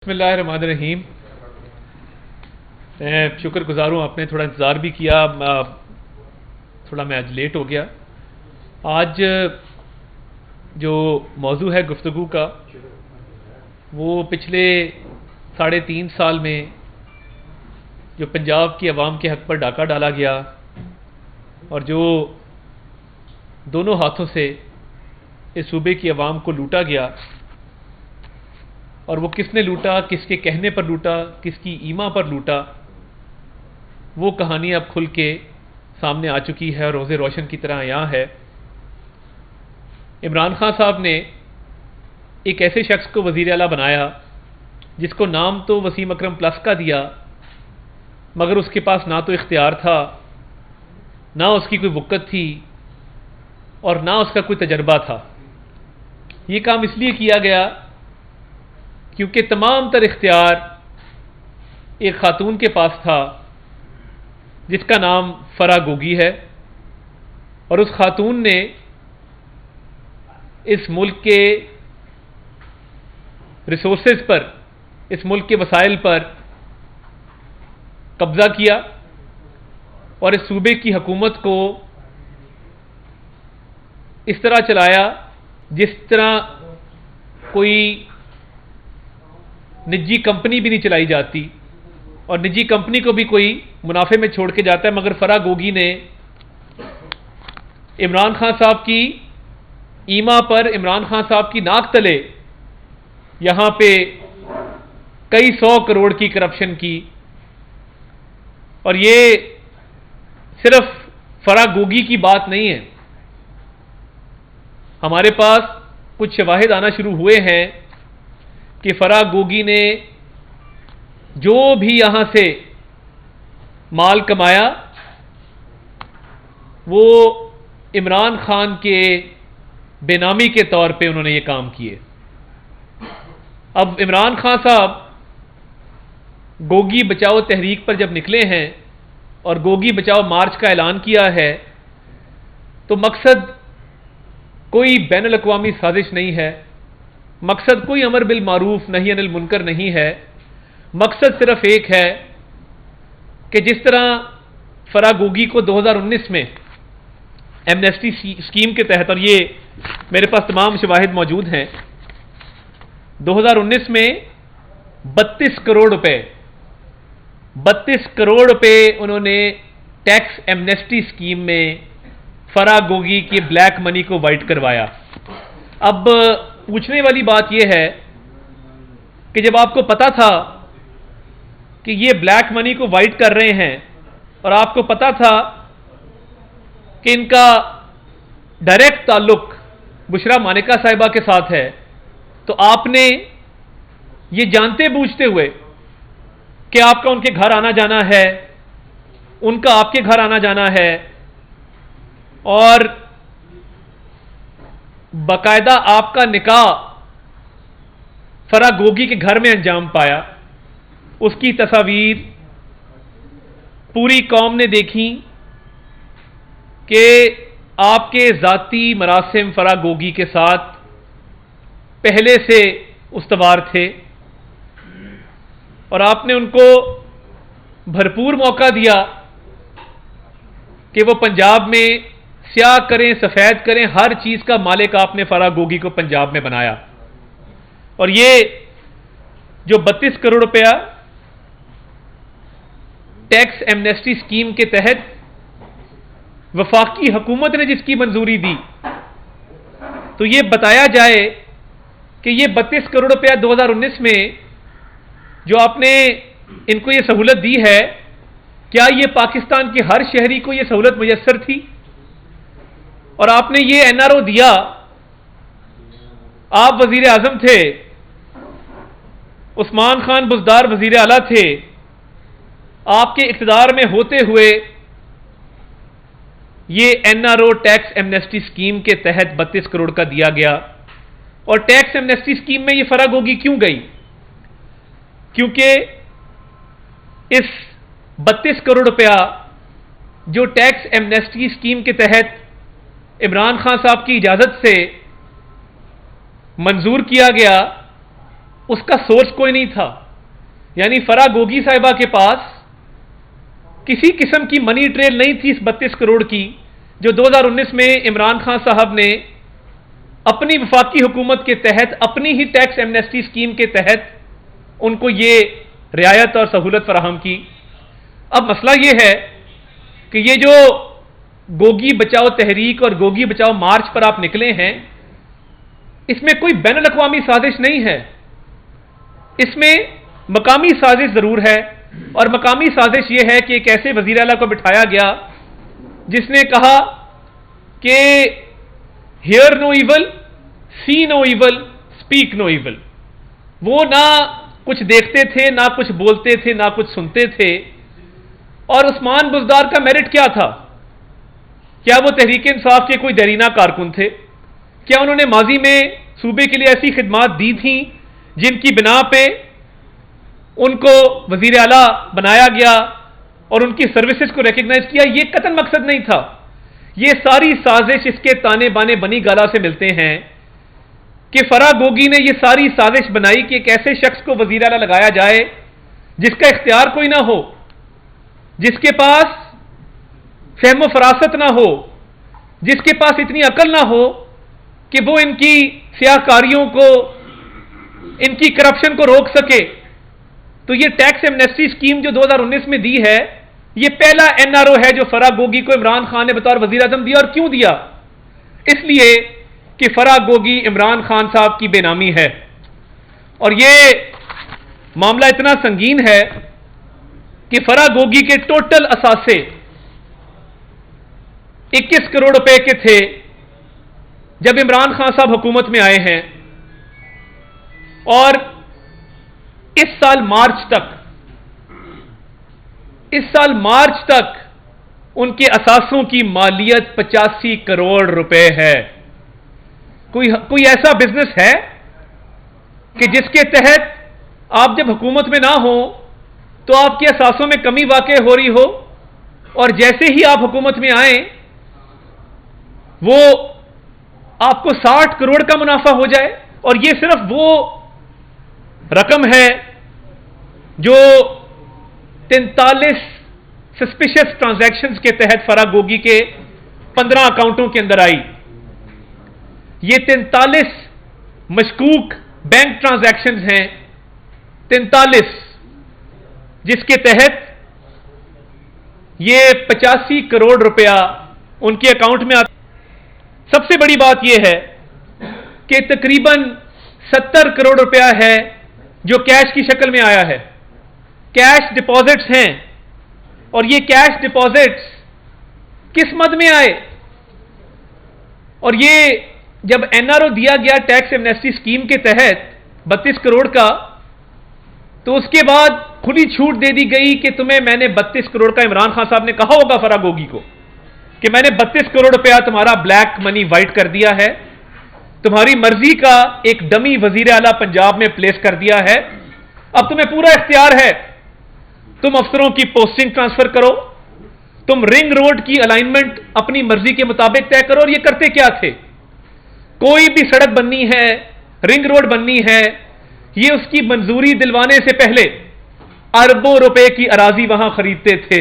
बिस्मिल्लाहिर्रहमानिर्रहीम। मैं शुक्रगुजार हूँ, आपने थोड़ा इंतज़ार भी किया। थोड़ा मैं आज लेट हो गया। आज जो मौजू है गुफ्तगू का वो पिछले 3.5 साल में जो पंजाब की आवाम के हक़ पर डाका डाला गया और जो दोनों हाथों से इस सूबे की आवाम को लूटा गया, और वो किसने लूटा, किसके कहने पर लूटा, किसकी ईमा पर लूटा, वो कहानी अब खुल के सामने आ चुकी है और रोज़े रोशन की तरह यहाँ है। इमरान खान साहब ने एक ऐसे शख्स को वज़ीर आला बनाया जिसको नाम तो वसीम अकरम प्लस का दिया, मगर उसके पास ना तो इख्तियार था, ना उसकी कोई वक़्त थी और ना उसका कोई तजर्बा था। ये काम इसलिए किया गया क्योंकि तमाम तर इख्तियार एक खातून के पास था जिसका नाम फरा गोगी है, और उस खातून ने इस मुल्क के रिसोर्सेज पर, इस मुल्क के वसाइल पर कब्जा किया और इस सूबे की हुकूमत को इस तरह चलाया जिस तरह कोई निजी कंपनी भी नहीं चलाई जाती, और निजी कंपनी को भी कोई मुनाफे में छोड़ के जाता है। मगर फरा गोगी ने इमरान खान साहब की ईमा पर, इमरान खान साहब की नाक तले यहां पे कई 100 करोड़ की करप्शन की। और ये सिर्फ फरा गोगी की बात नहीं है, हमारे पास कुछ शवाहिद आना शुरू हुए हैं कि फरा गोगी ने जो भी यहां से माल कमाया वो इमरान खान के बेनामी के तौर पे उन्होंने ये काम किए। अब इमरान खान साहब गोगी बचाओ तहरीक पर जब निकले हैं और गोगी बचाओ मार्च का ऐलान किया है, तो मकसद कोई बैनुल अक़वामी साजिश नहीं है, मकसद कोई अमर बिल मारूफ नही अनिल मुनकर नहीं है। मकसद सिर्फ एक है कि जिस तरह फरा गोगी को 2019 में एमनेस्टी स्कीम के तहत, और ये मेरे पास तमाम शवाहिद मौजूद हैं, 2019 में 32 करोड़ रुपए उन्होंने टैक्स एमनेस्टी स्कीम में फरा गोगी की ब्लैक मनी को वाइट करवाया। अब पूछने वाली बात यह है कि जब आपको पता था कि ये ब्लैक मनी को वाइट कर रहे हैं और आपको पता था कि इनका डायरेक्ट ताल्लुक बुशरा मानिका साहिबा के साथ है, तो आपने ये जानते बूझते हुए कि आपका उनके घर आना जाना है, उनका आपके घर आना जाना है, और बाकायदा आपका निकाह फरा गोगी के घर में अंजाम पाया, उसकी तस्वीर पूरी कौम ने देखी कि आपके ज़ाती मरासिम फरा गोगी के साथ पहले से उस्तवार थे, और आपने उनको भरपूर मौका दिया कि वो पंजाब में स्याह करें, सफ़ेद करें, हर चीज़ का मालिक आपने फरा गोगी को पंजाब में बनाया। और ये जो 32 करोड़ रुपया टैक्स एमनेस्टी स्कीम के तहत वफाकी हुकूमत ने जिसकी मंजूरी दी, तो ये बताया जाए कि ये 32 करोड़ रुपया 2019 में जो आपने इनको ये सहूलत दी है, क्या ये पाकिस्तान के हर शहरी को ये सहूलत मुयस्सर थी? और आपने ये एनआरओ दिया, आप वजीर आजम थे, उस्मान खान बुज़दार वजीर आला थे, आपके इक़्तिदार में होते हुए ये एनआरओ टैक्स एमनेस्टी स्कीम के तहत 32 करोड़ का दिया गया। और टैक्स एमनेस्टी स्कीम में ये फरा गोगी क्यों गई? क्योंकि इस 32 करोड़ रुपया जो टैक्स एमनेस्टी स्कीम के तहत इमरान खान साहब की इजाजत से मंजूर किया गया, उसका सोर्स कोई नहीं था। यानी फराह गोगी साहिबा के पास किसी किस्म की मनी ट्रेल नहीं थी इस 32 करोड़ की, जो 2019 में इमरान खान साहब ने अपनी वफाकी हुकूमत के तहत, अपनी ही टैक्स एमनेस्टी स्कीम के तहत उनको ये रियायत और सहूलत फराहम की। अब मसला ये है कि ये जो गोगी बचाओ तहरीक और गोगी बचाओ मार्च पर आप निकले हैं, इसमें कोई बैनुल अक़वामी साजिश नहीं है, इसमें मकामी साजिश जरूर है। और मकामी साजिश यह है कि एक ऐसे वजीर आला को बिठाया गया जिसने कहा कि hear no evil, see no evil, speak no evil. वो ना कुछ देखते थे, ना कुछ बोलते थे, ना कुछ सुनते थे। और उस्मान बुज़दार का मेरिट क्या था? क्या वो तहरीक इंसाफ के कोई देरीना कारकुन थे? क्या उन्होंने माजी में सूबे के लिए ऐसी खिदमात दी थी जिनकी बिना पे उनको वजीर आला बनाया गया और उनकी सर्विसेज को रिकग्नाइज किया? ये कतन मकसद नहीं था। ये सारी साजिश इसके ताने बाने बनी गाला से मिलते हैं कि फराह गोगी ने ये सारी साजिश बनाई कि एक ऐसे शख्स को वजीर आला लगाया जाए जिसका इख्तियार कोई ना हो, जिसके पास फहम फरासत ना हो, जिसके पास इतनी अकल ना हो कि वो इनकी सियाकारियों को, इनकी करप्शन को रोक सके। तो ये टैक्स एमनेस्टी स्कीम जो 2019 में दी है, ये पहला एनआरओ है जो फराह गोगी को इमरान खान ने बतौर वजीर आज़म दिया। और क्यों दिया? इसलिए कि फराह गोगी इमरान खान साहब की बेनामी है। और ये मामला इतना संगीन है कि फराह गोगी के टोटल असासे 21 करोड़ रुपए के थे जब इमरान खान साहब हुकूमत में आए हैं। और इस साल मार्च तक उनके असासों की मालियत 85 करोड़ रुपए है। कोई ऐसा बिजनेस है कि जिसके तहत आप जब हुकूमत में ना हो तो आपके असासों में कमी वाक़ई हो रही हो और जैसे ही आप हुकूमत में आए वो आपको 60 करोड़ का मुनाफा हो जाए? और ये सिर्फ वो रकम है जो 43 सस्पिशियस ट्रांजैक्शंस के तहत फराह गोगी के 15 अकाउंटों के अंदर आई। ये 43 मशकूक बैंक ट्रांजैक्शंस हैं, 43, जिसके तहत ये 85 करोड़ रुपया उनके अकाउंट में आता। सबसे बड़ी बात यह है कि तकरीबन 70 करोड़ रुपया है जो कैश की शक्ल में आया है, कैश डिपॉजिट्स हैं। और ये कैश डिपॉजिट्स किस मद में आए? और ये जब एनआरओ दिया गया टैक्स एमनेस्टी स्कीम के तहत 32 करोड़ का, तो उसके बाद खुली छूट दे दी गई कि मैंने 32 करोड़ का, इमरान खान साहब ने कहा होगा फराह गोगी को कि मैंने 32 करोड़ रुपया तुम्हारा ब्लैक मनी वाइट कर दिया है, तुम्हारी मर्जी का एक डमी वजीर आला पंजाब में प्लेस कर दिया है, अब तुम्हें पूरा इख्तियार है, तुम अफसरों की पोस्टिंग ट्रांसफर करो, तुम रिंग रोड की अलाइनमेंट अपनी मर्जी के मुताबिक तय करो। और ये करते क्या थे? कोई भी सड़क बननी है, रिंग रोड बननी है, ये उसकी मंजूरी दिलवाने से पहले अरबों रुपए की अराजी वहां खरीदते थे।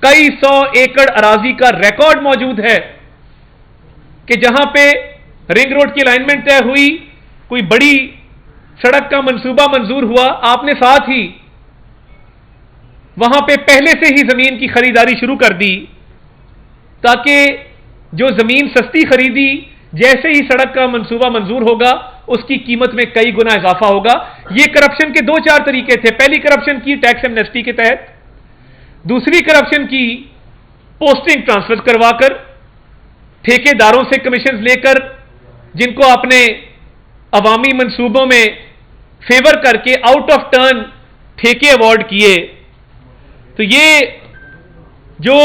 कई 100 एकड़ अराजी का रिकॉर्ड मौजूद है कि जहां पे रिंग रोड की अलाइनमेंट तय हुई, कोई बड़ी सड़क का मंसूबा मंजूर हुआ, आपने साथ ही वहां पे पहले से ही जमीन की खरीदारी शुरू कर दी ताकि जो जमीन सस्ती खरीदी, जैसे ही सड़क का मंसूबा मंजूर होगा उसकी कीमत में कई गुना इजाफा होगा। ये करप्शन के 2-4 तरीके थे। पहली करप्शन की टैक्स एमनेस्टी के तहत, दूसरी करप्शन की पोस्टिंग ट्रांसफर करवाकर, ठेकेदारों से कमीशन लेकर, जिनको आपने अवामी मंसूबों में फेवर करके आउट ऑफ टर्न ठेके अवार्ड किए। तो ये जो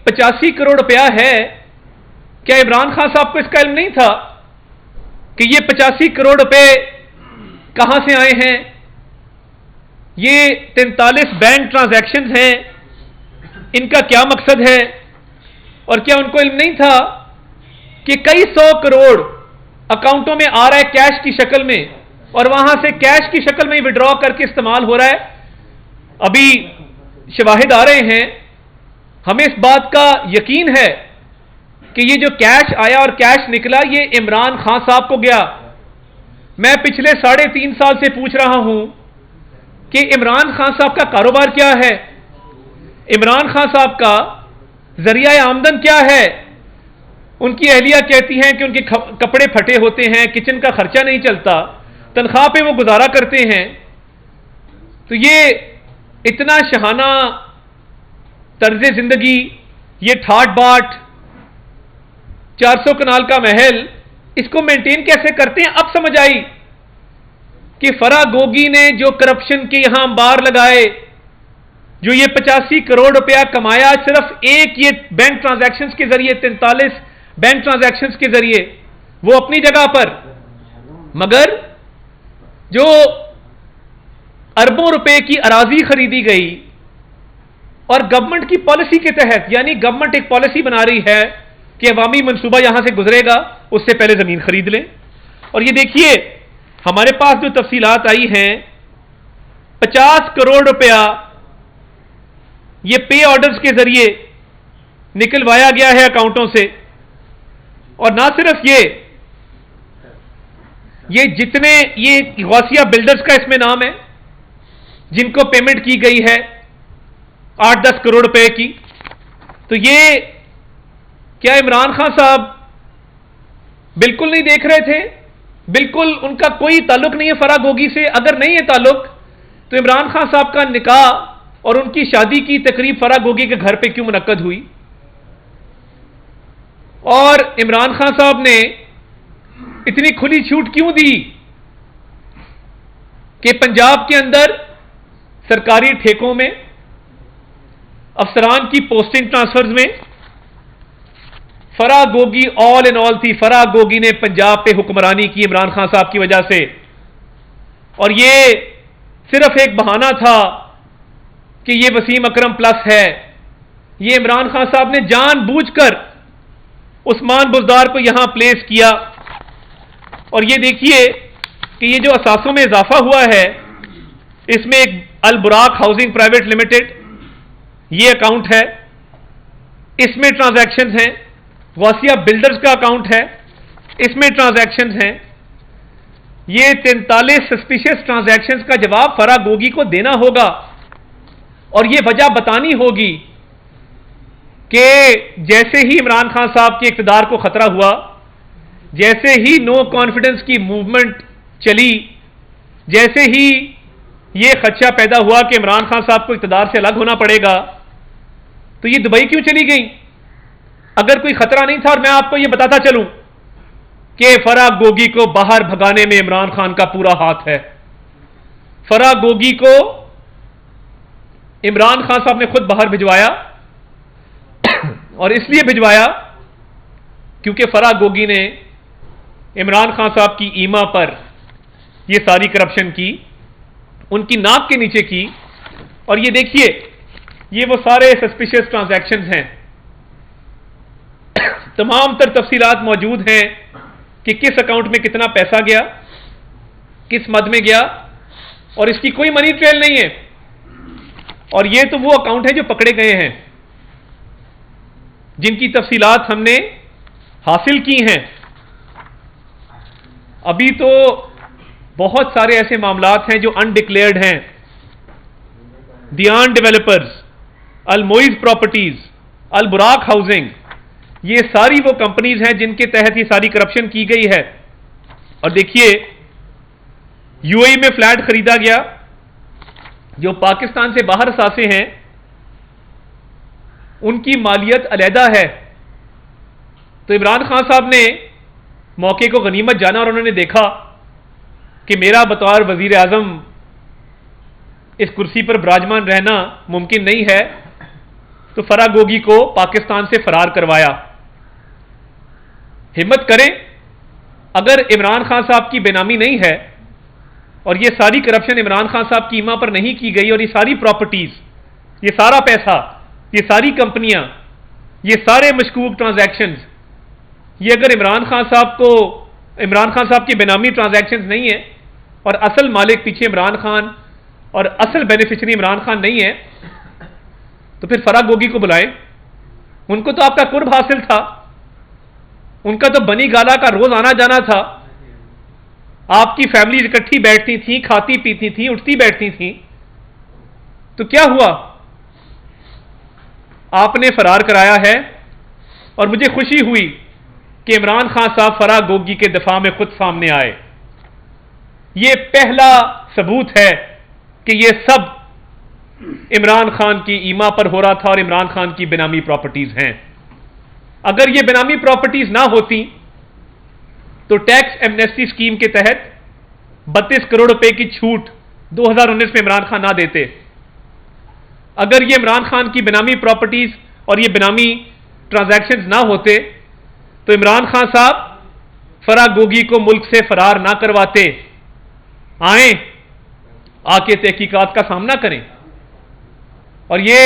85 करोड़ रुपया है, क्या इमरान खान साहब को इसका इल्म नहीं था कि ये 85 करोड़ रुपए कहां से आए हैं? ये 43 बैंक ट्रांजैक्शंस हैं, इनका क्या मकसद है? और क्या उनको इल्म नहीं था कि कई 100 करोड़ अकाउंटों में आ रहा है कैश की शक्ल में और वहां से कैश की शक्ल में विड्रॉ करके इस्तेमाल हो रहा है। अभी शवाहिद आ रहे हैं, हमें इस बात का यकीन है कि ये जो कैश आया और कैश निकला ये इमरान खान साहब को गया। मैं पिछले 3.5 साल से पूछ रहा हूं कि इमरान खान साहब का कारोबार क्या है, इमरान खान साहब का जरिया आमदन क्या है। उनकी अहलिया कहती हैं कि उनके कपड़े फटे होते हैं, किचन का खर्चा नहीं चलता, तनख्वाह पे वो गुजारा करते हैं। तो ये इतना शहाना तर्ज जिंदगी, ये ठाट बाट, 400 कनाल का महल, इसको मेंटेन कैसे करते हैं। अब समझ आई कि फराह गोगी ने जो करप्शन के यहां अंबार लगाए, जो ये 85 करोड़ रुपया कमाया सिर्फ एक ये बैंक ट्रांजैक्शंस के जरिए, 43 बैंक ट्रांजैक्शंस के जरिए, वो अपनी जगह पर, मगर जो अरबों रुपए की अराजी खरीदी गई और गवर्नमेंट की पॉलिसी के तहत, यानी गवर्नमेंट एक पॉलिसी बना रही है कि अवामी मंसूबा यहां से गुजरेगा, उससे पहले जमीन खरीद लें। और ये देखिए हमारे पास जो तफसीलात आई हैं, 50 करोड़ रुपया ये पे ऑर्डर्स के जरिए निकलवाया गया है अकाउंटों से। और ना सिर्फ ये जितने ये गौसिया बिल्डर्स का इसमें नाम है जिनको पेमेंट की गई है 8-10 करोड़ रुपए की। तो ये क्या इमरान खान साहब बिल्कुल नहीं देख रहे थे? बिल्कुल उनका कोई ताल्लुक नहीं है फराह गोगी से। अगर नहीं है ताल्लुक तो इमरान खान साहब का निकाह और उनकी शादी की तकरीब फराह गोगी के घर पे क्यों मुनक्कद हुई? और इमरान खान साहब ने इतनी खुली छूट क्यों दी कि पंजाब के अंदर सरकारी ठेकों में, अफसरान की पोस्टिंग ट्रांसफर्स में Farah Gogi all in all थी। फराह गोगी ने पंजाब पे हुक्मरानी की इमरान खान साहब की वजह से। और ये सिर्फ एक बहाना था कि ये वसीम अकरम प्लस है। ये इमरान खान साहब ने जानबूझकर उस्मान बुज़दार को यहां प्लेस किया। और ये देखिए कि ये जो असासों में इजाफा हुआ है, इसमें एक अल बुराक हाउसिंग प्राइवेट लिमिटेड ये अकाउंट है, इसमें ट्रांजैक्शंस हैं। गौसिया बिल्डर्स का अकाउंट है, इसमें ट्रांजैक्शंस हैं। ये 43 सस्पिशियस ट्रांजैक्शंस का जवाब फराह गोगी को देना होगा और ये वजह बतानी होगी कि जैसे ही इमरान खान साहब के इक़्तिदार को खतरा हुआ, जैसे ही नो कॉन्फिडेंस की मूवमेंट चली, जैसे ही ये खदशा पैदा हुआ कि इमरान खान साहब को इक़्तिदार से अलग होना पड़ेगा, तो ये दुबई क्यों चली गई? अगर कोई खतरा नहीं था। और मैं आपको ये बताता चलूं कि फराह गोगी को बाहर भगाने में इमरान खान का पूरा हाथ है। फराह गोगी को इमरान खान साहब ने खुद बाहर भिजवाया और इसलिए भिजवाया क्योंकि फराह गोगी ने इमरान खान साहब की ईमा पर यह सारी करप्शन की, उनकी नाक के नीचे की। और ये देखिए ये वो सारे सस्पिशियस ट्रांजैक्शंस हैं, तमाम तर तफसीलात मौजूद हैं कि किस अकाउंट में कितना पैसा गया, किस मद में गया, और इसकी कोई मनी ट्रेल नहीं है। और ये तो वो अकाउंट है जो पकड़े गए हैं, जिनकी तफसीलात हमने हासिल की हैं। अभी तो बहुत सारे ऐसे मामलात हैं जो अनडिक्लेयर्ड हैं। दियान डेवलपर्स, अल मोइज प्रॉपर्टीज, अल बुराक हाउसिंग, ये सारी वो कंपनीज हैं जिनके तहत ये सारी करप्शन की गई है। और देखिए यूएई में फ्लैट खरीदा गया, जो पाकिस्तान से बाहर असासे हैं उनकी मालियत अलहदा है। तो इमरान खान साहब ने मौके को गनीमत जाना और उन्होंने देखा कि मेरा बतौर वजीर आजम इस कुर्सी पर विराजमान रहना मुमकिन नहीं है, तो फराह गोगी को पाकिस्तान से फरार करवाया। हिम्मत करें, अगर इमरान खान साहब की बेनामी नहीं है और ये सारी करप्शन इमरान खान साहब की ईमा पर नहीं की गई, और ये सारी प्रॉपर्टीज, ये सारा पैसा, ये सारी कंपनियां, ये सारे मशकूक ट्रांजैक्शंस, ये अगर इमरान खान साहब की बेनामी ट्रांजैक्शंस नहीं है और असल मालिक पीछे इमरान खान और असल बेनिफिशियरी इमरान खान नहीं है, तो फिर फराह गोगी को बुलाएं। उनको तो आपका कुर्ब हासिल था, उनका तो बनी गाला का रोज आना जाना था, आपकी फैमिली इकट्ठी बैठती थी, खाती पीती थी, उठती बैठती थी। तो क्या हुआ? आपने फरार कराया है। और मुझे खुशी हुई कि इमरान खान साहब फराह गोगी के दफा में खुद सामने आए। यह पहला सबूत है कि यह सब इमरान खान की ईमा पर हो रहा था और इमरान खान की बेनामी प्रॉपर्टीज हैं। अगर ये बेनामी प्रॉपर्टीज ना होती तो टैक्स एमनेस्टी स्कीम के तहत 32 करोड़ रुपए की छूट 2019 में इमरान खान ना देते। अगर ये इमरान खान की बेनामी प्रॉपर्टीज और ये बेनामी ट्रांजैक्शंस ना होते तो इमरान खान साहब फराह गोगी को मुल्क से फरार ना करवाते। आए, आके तहकीकात का सामना करें। और ये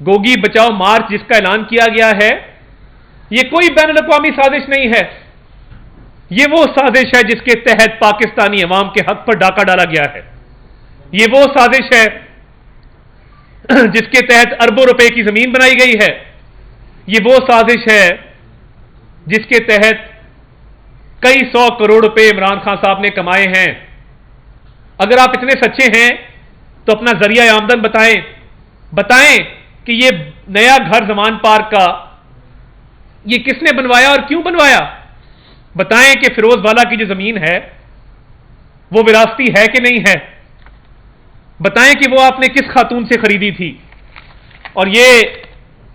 गोगी बचाओ मार्च जिसका ऐलान किया गया है, ये कोई बैनुल अक़वामी साजिश नहीं है। ये वो साजिश है जिसके तहत पाकिस्तानी अवाम के हक पर डाका डाला गया है। ये वो साजिश है जिसके तहत अरबों रुपए की जमीन बनाई गई है। ये वो साजिश है जिसके तहत कई 100 करोड़ रुपए इमरान खान साहब ने कमाए हैं। अगर आप इतने सच्चे हैं तो अपना जरिया आमदन बताएं कि ये नया घर जमान पार्क का ये किसने बनवाया और क्यों बनवाया। बताएं कि फिरोज वाला की जो जमीन है वो विरासती है कि नहीं है। बताएं कि वो आपने किस खातून से खरीदी थी। और ये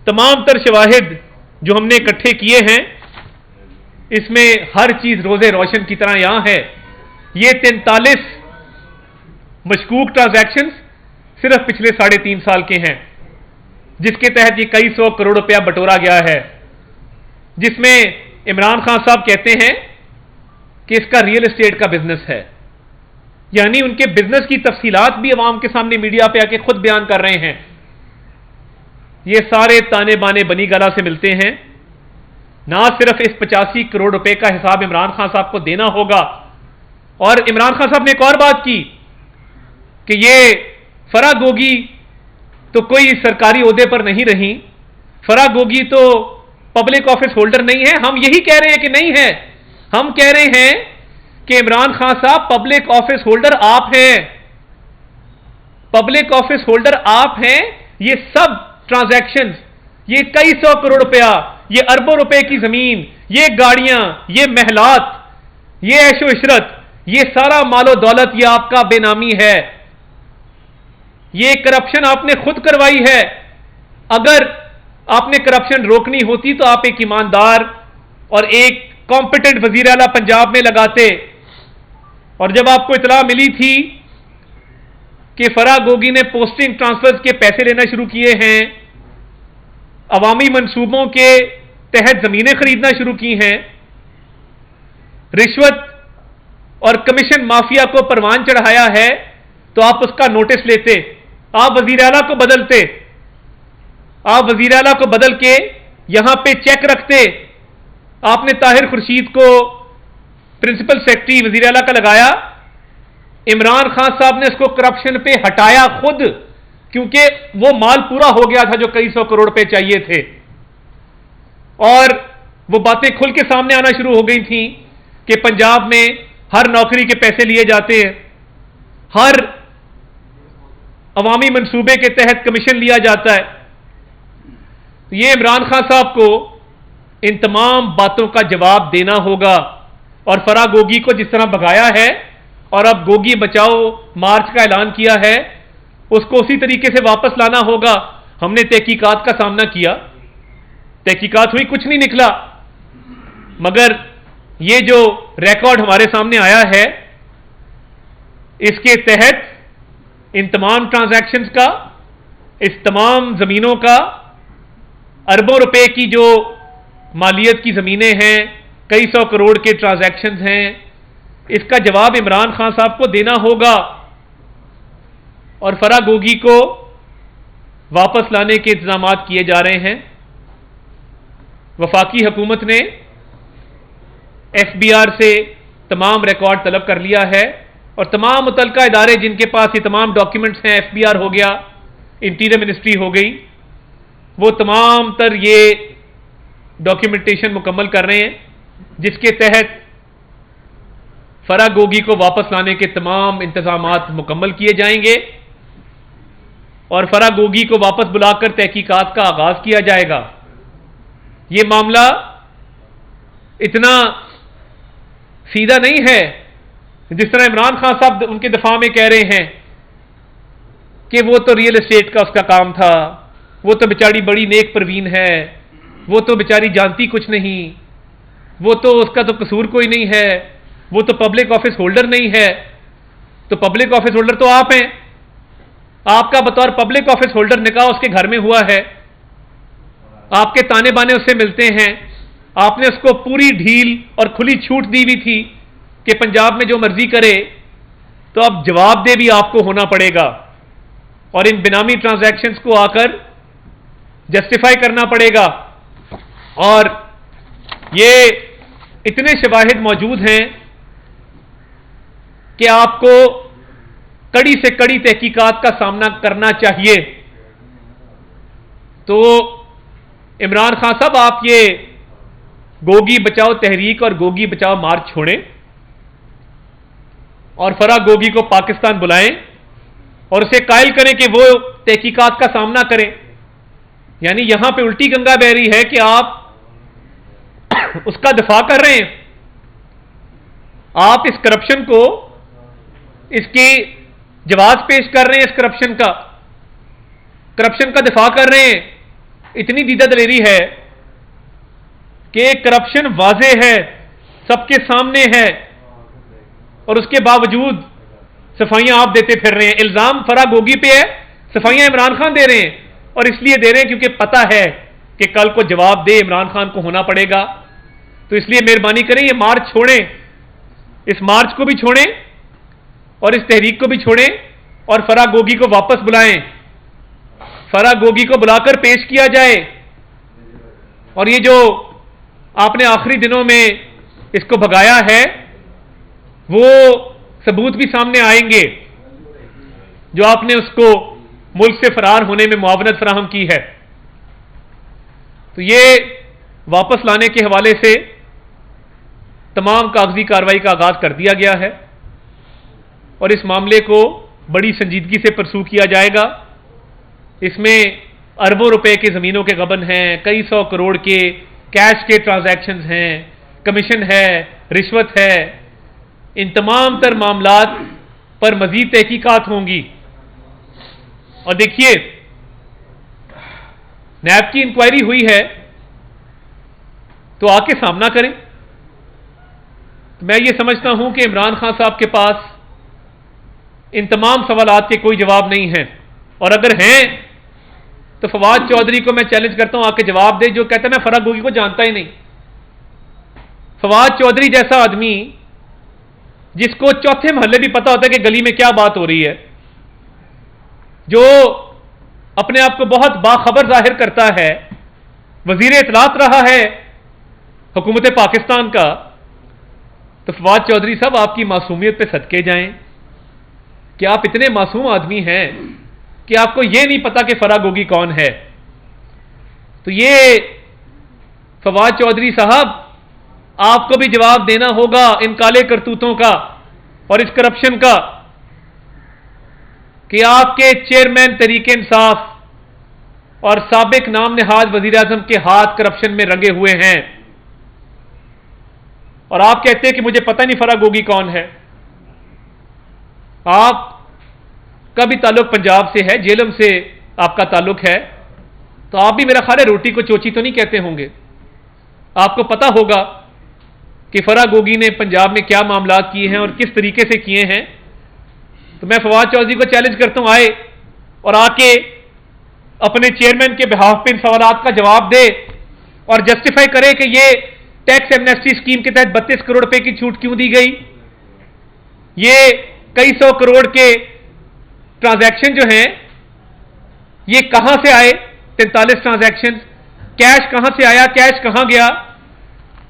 तमाम तर शवाहिद जो हमने इकट्ठे किए हैं, इसमें हर चीज रोजे रोशन की तरह यहां है। ये 43 मशकूक ट्रांजैक्शंस सिर्फ पिछले 3.5 साल के हैं, जिसके तहत ये कई 100 करोड़ रुपया बटोरा गया है, जिसमें इमरान खान साहब कहते हैं कि इसका रियल एस्टेट का बिजनेस है। यानी उनके बिजनेस की तफसीलात भी अवाम के सामने मीडिया पे आके खुद बयान कर रहे हैं। ये सारे ताने बाने बनी गला से मिलते हैं। ना सिर्फ इस 85 करोड़ रुपए का हिसाब इमरान खान साहब को देना होगा, और इमरान खान साहब ने एक और बात की कि ये फराह गोगी तो कोई सरकारी ओहदे पर नहीं रही, फराह गोगी तो पब्लिक ऑफिस होल्डर नहीं है। हम यही कह रहे हैं कि नहीं है। हम कह रहे हैं कि इमरान खान साहब पब्लिक ऑफिस होल्डर आप हैं, पब्लिक ऑफिस होल्डर आप हैं। ये सब ट्रांजैक्शंस, ये कई 100 करोड़ रुपया, ये अरबों रुपए की जमीन, ये गाड़ियां, ये महलात, ये ऐशो इशरत, ये सारा मालो दौलत ये आपका बेनामी है। ये करप्शन आपने खुद करवाई है। अगर आपने करप्शन रोकनी होती तो आप एक ईमानदार और एक कॉम्पिटेंट वजीर आला पंजाब में लगाते। और जब आपको इतला मिली थी कि फराह गोगी ने पोस्टिंग ट्रांसफर्स के पैसे लेना शुरू किए हैं, अवामी मंसूबों के तहत जमीनें खरीदना शुरू की हैं, रिश्वत और कमीशन माफिया को परवान चढ़ाया है, तो आप उसका नोटिस लेते, आप वजीर आला को बदलते, आप वजीर आला को बदल के यहां पे चेक रखते। आपने ताहिर खुर्शीद को प्रिंसिपल सेक्रेटरी वजीर आला का लगाया। इमरान खान साहब ने उसको करप्शन पे हटाया खुद, क्योंकि वो माल पूरा हो गया था जो कई 100 करोड़ रुपए चाहिए थे। और वो बातें खुल के सामने आना शुरू हो गई थी कि पंजाब में हर नौकरी के पैसे लिए जाते हैं, हर अवामी मंसूबे के तहत कमीशन लिया जाता है। तो ये इमरान खान साहब को इन तमाम बातों का जवाब देना होगा। और फराह गोगी को जिस तरह भगाया है और अब गोगी बचाओ मार्च का ऐलान किया है, उसको उसी तरीके से वापस लाना होगा। हमने तहकीकात का सामना किया, तहकीकात हुई, कुछ नहीं निकला, मगर ये जो रिकॉर्ड हमारे सामने आया है, इसके तहत इन तमाम ट्रांजैक्शंस का, इस तमाम जमीनों का, अरबों रुपए की जो मालियत की जमीनें हैं, कई 100 करोड़ के ट्रांजैक्शंस हैं, इसका जवाब इमरान खान साहब को देना होगा। और फराह गोगी को वापस लाने के इंतजाम किए जा रहे हैं। वफाकी हुकूमत ने FBI से तमाम रिकॉर्ड तलब कर लिया है और तमाम मुतलका इदारे जिनके पास ये तमाम डॉक्यूमेंट्स हैं, FBI हो गया, इंटीरियर मिनिस्ट्री हो गई, वो तमाम तर ये डॉक्यूमेंटेशन मुकम्मल कर रहे हैं, जिसके तहत फराह गोगी को वापस लाने के तमाम इंतजामात मुकम्मल किए जाएंगे और फराह गोगी को वापस बुलाकर तहकीकात का आगाज किया जाएगा। ये मामला इतना सीधा नहीं है जिस तरह इमरान खान साहब उनके दफा में कह रहे हैं कि वो तो रियल एस्टेट का उसका काम था, वो तो बेचारी बड़ी नेक परवीन है, वो तो बेचारी जानती कुछ नहीं, वो तो उसका तो कसूर कोई नहीं है, वो तो पब्लिक ऑफिस होल्डर नहीं है। तो पब्लिक ऑफिस होल्डर तो आप हैं, आपका बतौर पब्लिक ऑफिस होल्डर निकाह उसके घर में हुआ है, आपके ताने बाने उससे मिलते हैं, आपने उसको पूरी ढील और खुली छूट दी हुई थी कि पंजाब में जो मर्जी करे, तो अब जवाबदेह भी आपको होना पड़ेगा और इन बिनामी ट्रांजैक्शंस को आकर जस्टिफाई करना पड़ेगा। और ये इतने शवाहिद मौजूद हैं कि आपको कड़ी से कड़ी तहकीकात का सामना करना चाहिए। तो इमरान खान साहब, आप ये गोगी बचाओ तहरीक और गोगी बचाओ मार्च छोड़ें और फराह गोगी को पाकिस्तान बुलाएं और उसे कायल करें कि वो तहकीकात का सामना करें। यानी यहां पे उल्टी गंगा बह रही है कि आप उसका दिफा कर रहे हैं, आप इस करप्शन को, इसकी जवाब पेश कर रहे हैं, इस करप्शन का दिफा कर रहे हैं। इतनी दीदा दलेरी है कि करप्शन वाजे है, सबके सामने है, और उसके बावजूद सफाइयां आप देते फिर रहे हैं। इल्जाम फराह गोगी पे है, सफाइयां इमरान खान दे रहे हैं, और इसलिए दे रहे हैं क्योंकि पता है कि कल को जवाब दे इमरान खान को होना पड़ेगा। तो इसलिए मेहरबानी करें, ये मार्च छोड़ें, इस मार्च को भी छोड़ें और इस तहरीक को भी छोड़ें और फराह गोगी को वापस बुलाएं, फराह गोगी को बुलाकर पेश किया जाए। और ये जो आपने आखिरी दिनों में इसको भगाया है, वो सबूत भी सामने आएंगे जो आपने उसको मुल्क से फरार होने में मुआवनत फराहम की है। तो ये वापस लाने के हवाले से तमाम कागजी कार्रवाई का आगाज कर दिया गया है और इस मामले को बड़ी संजीदगी से परसू किया जाएगा। इसमें अरबों रुपए की जमीनों के गबन हैं, कई सौ करोड़ के कैश के ट्रांजैक्शंस हैं, कमीशन है, रिश्वत है। इन तमाम तर मामलात पर मजीद तहकीकात होंगी। और देखिए, नैब की इंक्वायरी हुई है तो आके सामना करें। तो मैं ये समझता हूं कि इमरान खान साहब के पास इन तमाम सवालात के कोई जवाब नहीं है, और अगर हैं तो फवाद चौधरी को मैं चैलेंज करता हूं, आके जवाब दे, जो कहता है मैं फराह गोगी को जानता ही नहीं। फवाद चौधरी जैसा आदमी जिसको चौथे महल्ले भी पता होता है कि गली में क्या बात हो रही है, जो अपने आप को बहुत बाखबर जाहिर करता है, वजीर इत्तलात रहा है हुकूमत पाकिस्तान का, तो फवाद चौधरी साहब आपकी मासूमियत पे सदके जाएं कि आप इतने मासूम आदमी हैं कि आपको यह नहीं पता कि फराह गोगी कौन है। तो ये फवाद चौधरी साहब, आपको भी जवाब देना होगा इन काले करतूतों का और इस करप्शन का कि आपके चेयरमैन तरीके इंसाफ और साबिक नाम नहाज वजीर आजम के हाथ करप्शन में रंगे हुए हैं, और आप कहते हैं कि मुझे पता नहीं फराह गोगी कौन है। आपका भी ताल्लुक पंजाब से है, जेलम से आपका ताल्लुक है, तो आप भी मेरा ख्याल है रोटी को चोची तो नहीं कहते होंगे। आपको पता होगा कि फराह गोगी ने पंजाब में क्या मामलात किए हैं और किस तरीके से किए हैं। तो मैं फवाद चौधरी को चैलेंज करता हूं, आए और आके अपने चेयरमैन के बिहाफ पे इन सवालात का जवाब दे और जस्टिफाई करे कि ये टैक्स एमनेस्टी स्कीम के तहत 32 करोड़ रुपए की छूट क्यों दी गई, ये कई सौ करोड़ के ट्रांजैक्शन जो हैं ये कहां से आए, 43 ट्रांजैक्शन, कैश कहां से आया, कैश कहां गया,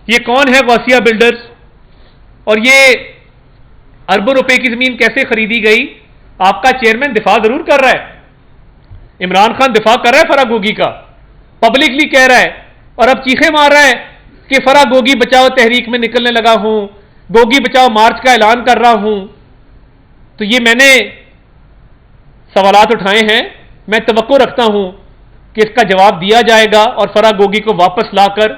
ये कौन है गौसिया बिल्डर्स, और ये अरबों रुपए की जमीन कैसे खरीदी गई? आपका चेयरमैन दिफा जरूर कर रहा है, इमरान खान दिफा कर रहा है फराह गोगी का, पब्लिकली कह रहा है, और अब चीखे मार रहा है कि फराह गोगी बचाओ तहरीक में निकलने लगा हूं, गोगी बचाओ मार्च का ऐलान कर रहा हूं। तो ये मैंने सवालात उठाए हैं, मैं तवक्को रखता हूं कि इसका जवाब दिया जाएगा और फराह गोगी को वापस लाकर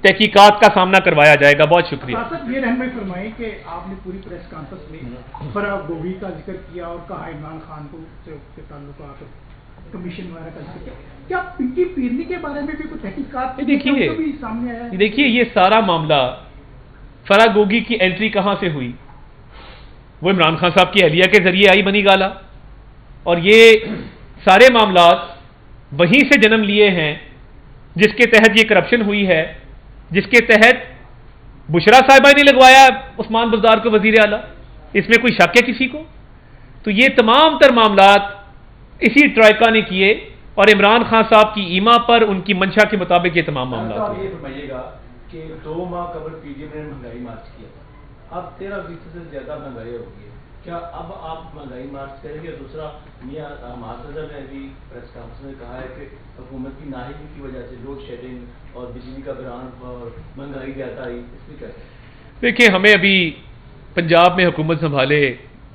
तहकीकात का सामना करवाया जाएगा। बहुत शुक्रिया। ये रहनुमाई फरमाएं कि आपने पूरी प्रेस कॉन्फ्रेंस में फराह गोगी का जिक्र किया और कहा इमरान खान को से ताल्लुकात कमीशन वगैरह का जिक्र किया, क्या पिंकी पीरनी के बारे में भी कुछ तहकीकात सामने आया है? देखिए ये सारा मामला फराह गोगी की एंट्री कहां से हुई? वो इमरान खान साहब की अहलिया के जरिए आई बनी गाला, और ये सारे मामलात वहीं से जन्म लिए हैं जिसके तहत ये करप्शन हुई है, जिसके तहत बुशरा साहिबा ने लगवाया उस्मान बुज़दार को वजीर आला। इसमें कोई शक है किसी को? तो ये तमाम तर मामलात इसी ट्राइका ने किए और इमरान खान साहब की ईमा पर उनकी मंशा के मुताबिक ये तमाम मामला। आप ये बताइएगा कि 2 माह कबल पीडीएम ने महंगाई मार्च किया, अब 13% से ज्यादा महंगाई हो गई है, क्या अब आप महंगाई मार्च करेंगे? दूसरा, मियां महासदर ने भी प्रेस कॉन्फ्रेंस में कहा है कि हुकूमत की नाहिदी की वजह से लोड शेडिंग और बिजली का ग्रान और महंगाई ज्यादा आई, इसमें कैसे? देखिए, हमें अभी पंजाब में हुकूमत संभाले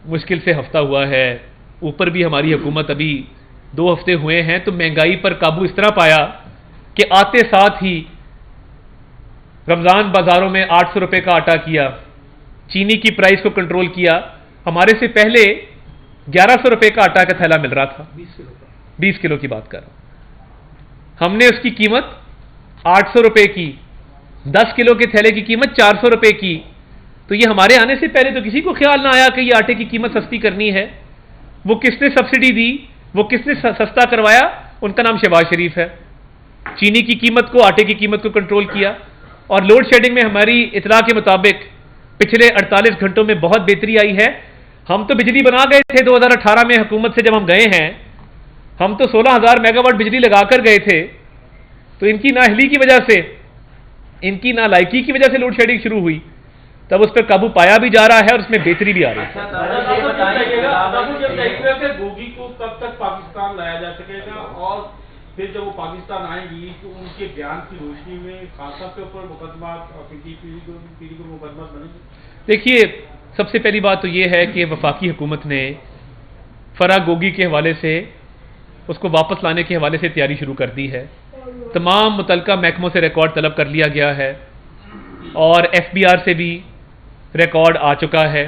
मुश्किल से हफ्ता हुआ है, ऊपर भी हमारी हुकूमत अभी 2 हफ्ते हुए हैं, तो महंगाई पर काबू इस तरह पाया कि आते साथ ही रमज़ान बाजारों में 800 रुपये का आटा किया, चीनी की प्राइस को कंट्रोल किया। हमारे से पहले 1100 रुपये का आटा का थैला मिल रहा था, 20 किलो की बात कर रहा हूं। हमने उसकी कीमत 800 रुपये की, 10 किलो के थैले की कीमत 400 रुपये की। तो ये हमारे आने से पहले तो किसी को ख्याल ना आया कि ये आटे की कीमत सस्ती करनी है। वो किसने सब्सिडी दी, वो किसने सस्ता करवाया? उनका नाम शहबाज शरीफ है। चीनी की कीमत को, आटे की कीमत को कंट्रोल किया। और लोड शेडिंग में हमारी इतला के मुताबिक पिछले 48 घंटों में बहुत बेहतरी आई है। हम तो बिजली बना गए थे 2018 में हुकूमत से जब हम गए हैं, हम तो 16,000 मेगावाट बिजली लगाकर गए थे। तो इनकी नाअहली की वजह से, इनकी नालायकी की वजह से लोड शेडिंग शुरू हुई, तब उस पर काबू पाया भी जा रहा है और उसमें बेहतरी भी आ रही है। गोगी को कब तक पाकिस्तान लाया जा सकेगा, और फिर जब वो पाकिस्तान आएंगी तो उनके बयान की रोशनी में खान साहब के ऊपर मुकदमा, पीढ़ी को मुकदमा बनेगी? देखिए, सबसे पहली बात तो ये है कि वफाकी हुकूमत ने फराह गोगी के हवाले से, उसको वापस लाने के हवाले से तैयारी शुरू कर दी है। तमाम मुतलका महकमों से रिकॉर्ड तलब कर लिया गया है और FBR से भी रिकॉर्ड आ चुका है,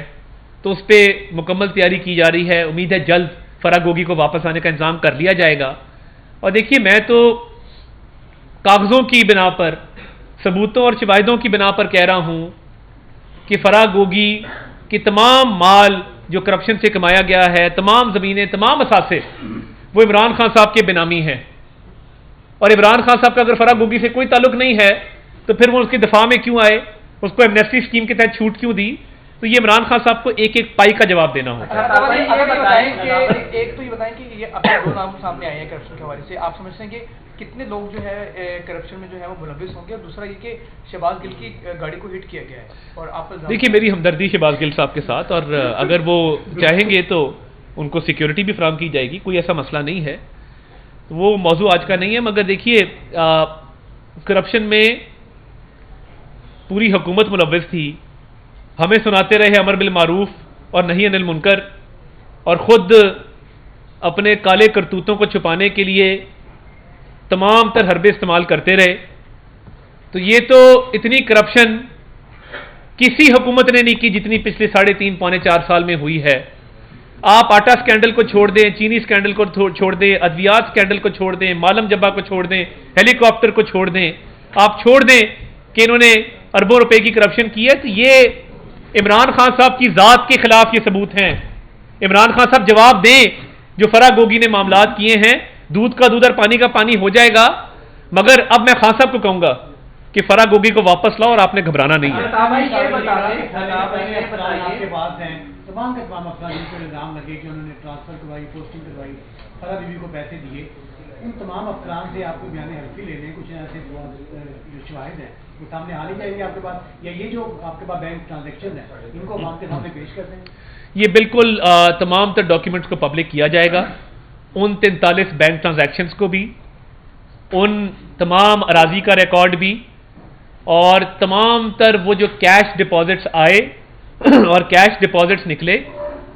तो उस पर मुकम्मल तैयारी की जा रही है। उम्मीद है जल्द फराह गोगी को वापस आने का इंतजाम कर लिया जाएगा। और देखिए, मैं तो कागज़ों की बिना पर, सबूतों और शवाहिदों की बिना पर कह रहा हूं कि फराह गोगी की तमाम माल जो करप्शन से कमाया गया है, तमाम ज़मीनें, तमाम असासे, वो इमरान खान साहब के बेनामी हैं। और इमरान खान साहब का अगर फराह गोगी से कोई ताल्लुक नहीं है तो फिर वो उसके दफा में क्यों आए, उसको एमनेस्टी स्कीम के तहत छूट क्यों दी? तो ये इमरान खान साहब को एक एक पाई का जवाब देना होगा। एक तो ये बताएं कि ये अपने 2 नाम सामने आए हैं करप्शन के हवाले से, आप समझते हैं कि कितने लोग जो है करप्शन में जो है वो मुलविस होंगे? और दूसरा ये कि शहबाज गिल की गाड़ी को हिट किया गया है, और आप देखिए, मेरी हमदर्दी शहबाज गिल साहब के साथ, और अगर वो चाहेंगे तो उनको सिक्योरिटी भी फराहम की जाएगी, कोई ऐसा मसला नहीं है। वो मौजू आज का नहीं है, मगर देखिए, करप्शन में पूरी हुकूमत मुलव्विस थी। हमें सुनाते रहे अमर बिल मारूफ और नही अनिल मुनकर, और खुद अपने काले करतूतों को छुपाने के लिए तमाम तर हरबे इस्तेमाल करते रहे। तो ये तो इतनी करप्शन किसी हुकूमत ने नहीं की जितनी पिछले 3.5 पौने 4 साल में हुई है। आप आटा स्कैंडल को छोड़ दें, चीनी स्कैंडल को छोड़ दें, अद्वियात स्कैंडल को छोड़ दें, मालम जब्बा को छोड़ दें, हेलीकॉप्टर को छोड़ दें, आप छोड़ दें कि इन्होंने अरबों रुपए की करप्शन की है। तो ये इमरान खान साहब की जात के खिलाफ ये सबूत हैं। इमरान खान साहब जवाब दें, जो फराह गोगी ने मामलात किए हैं, दूध का दूध और पानी का पानी हो जाएगा। मगर अब मैं खान साहब को कहूंगा कि फराह गोगी को वापस लाओ और आपने घबराना नहीं है। तमाम के तमाम अफराद जिन पर इल्ज़ाम लगे कि उन्होंने ट्रांसफ़र करवाई, पोस्टिंग करवाई, फरा बीवी को पैसे दिए, उन तमाम अफराद से आपको बयान हल्फी लेने कुछ ऐसे जो शवाहिद हैं वो सामने आने चाहिए आपके पास, या ये जो आपके पास बैंक ट्रांजेक्शन है इनको अवाम के सामने पेश कर दें? ये बिल्कुल तमाम तर डॉक्यूमेंट्स को पब्लिक किया जाएगा, उन 43 बैंक ट्रांजैक्शंस को भी, उन तमाम अराजी का रिकॉर्ड भी, और तमाम तर वो जो कैश डिपॉजिट्स आए और कैश डिपॉजिट्स निकले।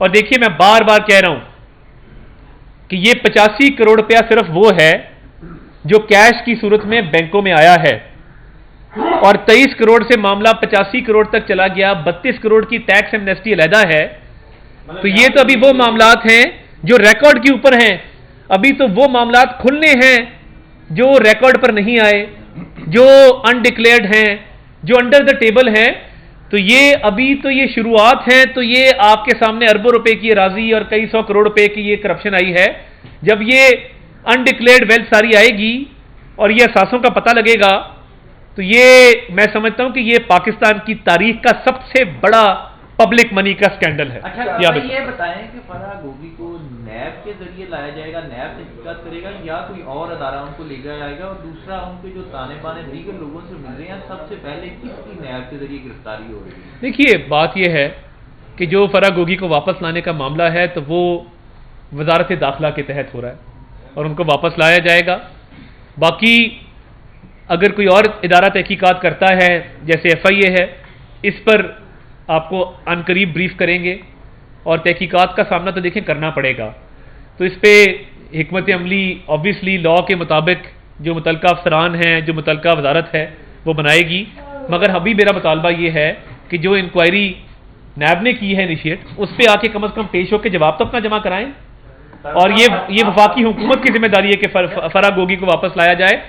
और देखिए मैं बार बार कह रहा हूं कि ये 85 करोड़ रुपया सिर्फ वो है जो कैश की सूरत में बैंकों में आया है, और 23 करोड़ से मामला 85 करोड़ तक चला गया, 32 करोड़ की टैक्स एमनेस्टी अलहदा है। तो ये तो अभी वो मामलात हैं जो रिकॉर्ड के ऊपर हैं, अभी तो वो मामलात खुलने हैं जो रिकॉर्ड पर नहीं आए, जो अनडिक्लेयर्ड हैं, जो अंडर द टेबल हैं। तो ये अभी तो ये शुरुआत है, तो ये आपके सामने अरबों रुपए की राजी और कई 100 करोड़ रुपए की ये करप्शन आई है। जब ये अनडिक्लेयर्ड वेल्थ सारी आएगी और ये असासों का पता लगेगा, तो ये मैं समझता हूं कि ये पाकिस्तान की तारीख का सबसे बड़ा पब्लिक मनी का स्कैंडल है। अच्छा, ये बताएं कि फराह गोगी को नैब के जरिए लाया जाएगा, नैब तहकीकात करेगा, या कोई और अदारा उनको ले जाएगा? और दूसरा, उनके जो ताने बाने दीगर लोगों से मिल रहे हैं, सबसे पहले किसकी नैब के जरिए गिरफ्तारी हो रही है? देखिए बात यह है कि जो फराह गोगी को वापस लाने का मामला है तो वो वजारत दाखिला के तहत हो रहा है और उनको वापस लाया जाएगा। बाकी अगर कोई और इदारा तहकीकात करता है जैसे FIA है, इस पर आपको अनकरीब ब्रीफ करेंगे और तहकीकात का सामना तो देखें करना पड़ेगा। तो इस पे हिकमत अमली ऑब्वियसली लॉ के मुताबिक जो मुतलका अफसरान हैं, जो मुतलका वजारत है वो बनाएगी, मगर अभी मेरा मुतालबा ये है कि जो इंक्वायरी नैब ने की है इनिशिएट, उस पर आके कम से कम पेश होकर जवाब तो अपना जमा कराएं। और ये वफाकी हुकूमत की जिम्मेदारी है कि फराह गोगी को वापस लाया जाए।